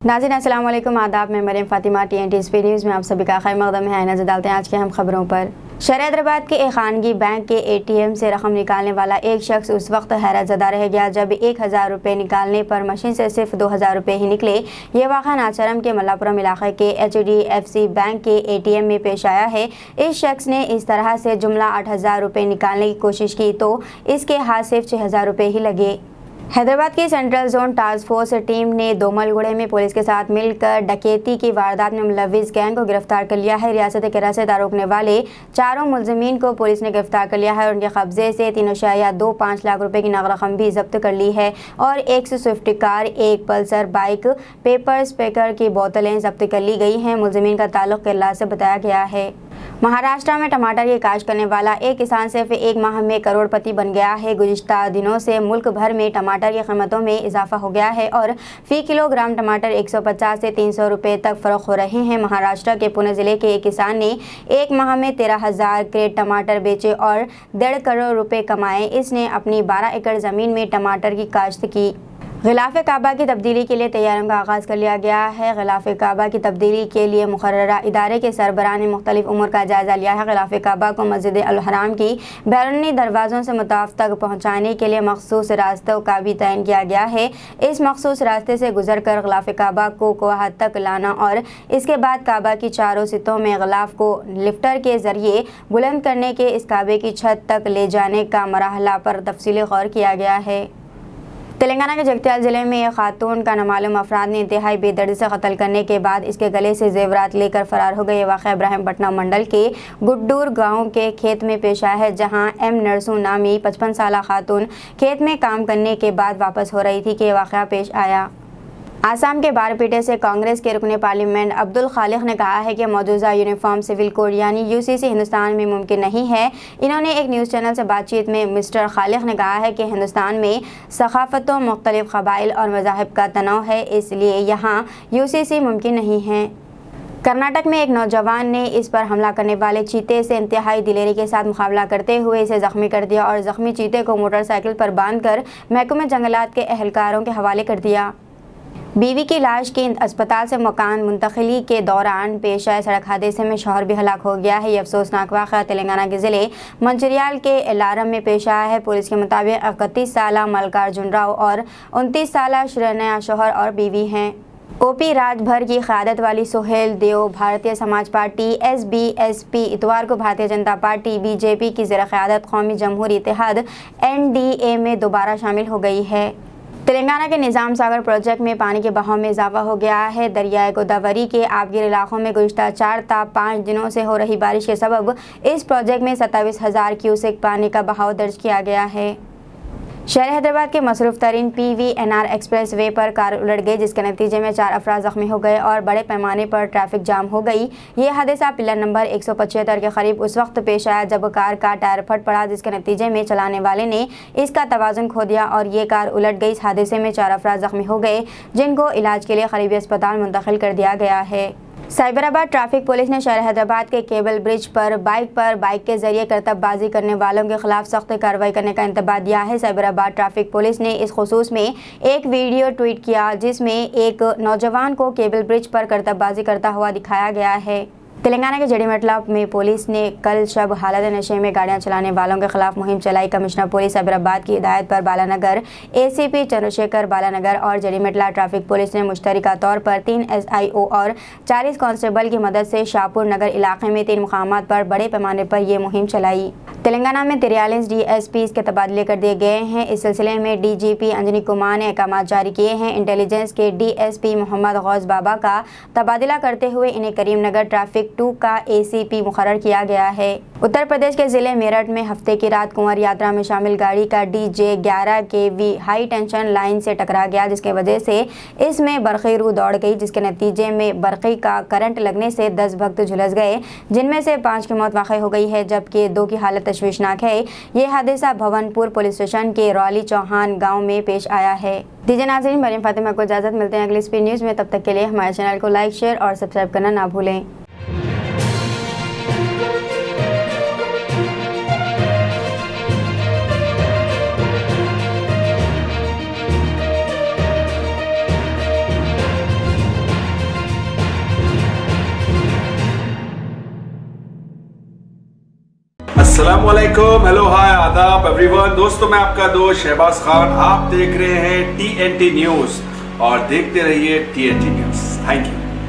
नाज़रीन अस्सलाम वालेकुम, आदाब। मैं Maryam Fatima, TNT speed news में आप सभी का खैर मक़दम है। नज़र डालते हैं आज के अहम खबरों पर। शहर हैदराबाद के एक खानगी बैंक के ATM से रकम निकालने वाला एक शख्स उस वक्त हैरत ज़दा रह गया जब 1000 रुपये निकालने पर मशीन से सिर्फ 2000 रुपये ही निकले। ये वाक़ा नाचरम के मल्लापुरम इलाके के HDFC बैंक के ATM में पेश आया है। इस शख्स ने इस तरह से जुमला 8000 रुपये निकालने की कोशिश की तो इसके हाथ सिर्फ 6000 रुपये ही लगे। हैदराबाद की central zone task force team ने दोमलगुड़े में पुलिस के साथ मिलकर डकैती की वारदात में मुलविस गैंग को गिरफ्तार कर लिया है। रियासत के रसे रोकने वाले 4 मुलजमीन को पुलिस ने गिरफ्तार कर लिया है और उनके कब्जे से 3.25 लाख रुपए की नगद रकम भी जब्त कर ली है और एक स्विफ्ट कार, एक पल्सर बाइक, पेपर स्पीकर की बोतलें जब्त कर ली गई हैं। मुलजमीन का ताल्लुक केरला से बताया गया है। महाराष्ट्र में टमाटर की काश्त करने वाला एक किसान सिर्फ एक माह में करोड़पति बन गया है। गुज़िश्ता दिनों से मुल्क भर में टमाटर की कीमतों में इजाफा हो गया है और फी किलोग्राम टमाटर 150 से 300 रुपये तक फ़रोख्त हो रहे हैं। महाराष्ट्र के पुणे ज़िले के एक किसान ने एक माह में 13,000 क्रेट टमाटर बेचे और 1.5 करोड़ रुपये कमाए। इसने अपनी 12 एकड़ ज़मीन में टमाटर की काश्त की। ग़िलाफ़े काबा की तब्दीली के लिए तैयारियों का आगाज़ कर लिया गया है। ग़िलाफ़े काबा की तब्दीली के लिए मुक़र्ररा इदारे के सरबराह ने मुख्तलिफ़ उमूर का जायज़ा लिया है। ग़िलाफ़े काबा को मस्जिद अल हराम की बैरूनी दरवाज़ों से मुताफ़ तक पहुँचाने के लिए मखसूस रास्तों का भी तयन किया गया है। इस मखसूस रास्ते से गुजर कर ग़िलाफ़े काबा को कोहा तक लाना और इसके बाद काबा की चारों सितों में ग़िलाफ़ को लिफ्टर के ज़रिए बुलंद करने के इस काबे की छत तक ले जाने का मरहला पर तफसीली गौर किया गया है। तेलंगाना के जगत्याल ज़िले में एक खातून का नामालूम अफराद ने इंतहाई बेदर्दी से कत्ल करने के बाद इसके गले से जेवरात लेकर फरार हो गए। वाक़या इब्राहिमपट्टनम मंडल के गुड्डूर गांव के खेत में पेश आया है, जहां M नरसू नामी 55 साला खातून खेत में काम करने के बाद वापस हो रही थी कि वाक़या पेश आया। आसाम के बारपेटे से कांग्रेस के रुकने पार्लियामेंट अब्दुल खालिक ने कहा है कि मौजूदा यूनिफॉर्म सिविल कोड यानी UCC हिंदुस्तान में मुमकिन नहीं है। इन्होंने एक न्यूज़ चैनल से बातचीत में मिस्टर खालिक ने कहा है कि हिंदुस्तान में सकाफ़तों, मुख्तलिफ़ क़बाइल और मज़ाहिब का तनाव है, इसलिए यहाँ UCC मुमकिन नहीं है। कर्नाटक में एक नौजवान ने इस पर हमला करने वाले चीते से इंतहाई दिलेरी के साथ मुकाबला करते हुए इसे ज़ख्मी कर दिया और ज़ख्मी चीते को मोटरसाइकिल पर बांधकर महकमे जंगलात के एहलकारों के हवाले कर दिया। बीवी की लाश की अस्पताल से मकान मुंतकिली के दौरान पेश आए सड़क हादसे में शौहर भी हलाक हो गया है। ये अफसोसनाक वाक़या तेलंगाना के ज़िले मंचिर्याल के एलारम में पेश आया है। पुलिस के मुताबिक 31 साला मल्लिकार्जुन राव और 29 साला श्रेया शौहर और बीवी हैं। OP राजभर की क़यादत वाली सुहेल देव भारतीय समाज पार्टी SBSP इतवार को भारतीय जनता पार्टी BJP की ज़ेर क़यादत कौमी जमहूरी इत्तेहाद NDA में दोबारा शामिल हो गई है। तेलंगाना के निज़ाम सागर प्रोजेक्ट में पानी के बहाव में इजाफा हो गया है। दरियाए गोदावरी के आबगिर इलाकों में गुज़िश्ता 4 ta 5 दिनों से हो रही बारिश के सबब इस प्रोजेक्ट में 27,000 क्यूसेक पानी का बहाव दर्ज किया गया है। शहर हैदराबाद के मसरूफ़ तरीन PVNR एक्सप्रेस वे पर कार उलट गई, जिसके नतीजे में 4 अफराद ज़ख्मी हो गए और बड़े पैमाने पर ट्रैफिक जाम हो गई। ये हादसा पिलर नंबर 175 के करीब उस वक्त पेश आया जब कार का टायर फट पड़ा, जिसके नतीजे में चलाने वाले ने इसका तवाज़ुन खो दिया और ये कार उलट गई। इस हादसे में 4 अफराद ज़ख्मी हो गए, जिनको इलाज के लिए करीबी अस्पताल मुंतकिल कर दिया गया है। साइबराबाद ट्रैफिक पुलिस ने शहर हैदराबाद के केबल ब्रिज पर बाइक के जरिए करतबबाजी करने वालों के खिलाफ सख्त कार्रवाई करने का इंतबाह दिया है। साइबराबाद ट्रैफिक पुलिस ने इस खुसूस में एक वीडियो ट्वीट किया जिसमें एक नौजवान को केबल ब्रिज पर करतबबाजी करता हुआ दिखाया गया है। तेलंगाना के जड़ीमटला में पुलिस ने कल शब हालत नशे में गाड़ियां चलाने वालों के खिलाफ मुहिम चलाई। कमिश्नर पुलिस साइबराबाद की हिदायत पर बालानगर ACP चंद्रशेखर बालानगर और जड़ीमटला ट्रैफिक पुलिस ने मुश्तरका तौर पर 3 SIO और 40 कांस्टेबल की मदद से शाहपुर नगर इलाके में 3 मुकामात पर बड़े पैमाने पर यह मुहिम चलाई। तेलंगाना में 43 DSPs के तबादले कर दिए गए हैं। इस सिलसिले में DGP अंजनी कुमार ने अहकाम जारी किए हैं। इंटेलिजेंस के DSP मोहम्मद गौस बाबा का तबादला करते हुए इन्हें करीमनगर ट्रैफिक 2 का ACP मुकर्रर किया गया है। उत्तर प्रदेश के ज़िले मेरठ में हफ्ते की रात कुंवर यात्रा में शामिल गाड़ी का DJ 11 kV high tension line से टकरा गया, जिसके वजह से इसमें बरक़ी रूह दौड़ गई, जिसके नतीजे में बरक़ी का करंट लगने से 10 भक्त झुलस गए, जिनमें से 5 की मौत वाक़ई हो गई है जबकि 2 की हालत तशवीशनाक है। ये हादसा भवनपुर पुलिस स्टेशन के रौली चौहान गाँव में पेश आया है। दीजिए नाज़रीन, मरियम फातिमा को इजाज़त, मिलते हैं अगली स्पीड न्यूज़ में। तब तक के लिए हमारे चैनल को लाइक, शेयर और सब्सक्राइब करना ना भूलें। السلام علیکم، ہیلو ہائے آداب ایوری ون. دوستوں میں آپ کا دوست شہباز خان، آپ دیکھ رہے ہیں TNT نیوز اور دیکھتے رہیے TNT نیوز. Thank you.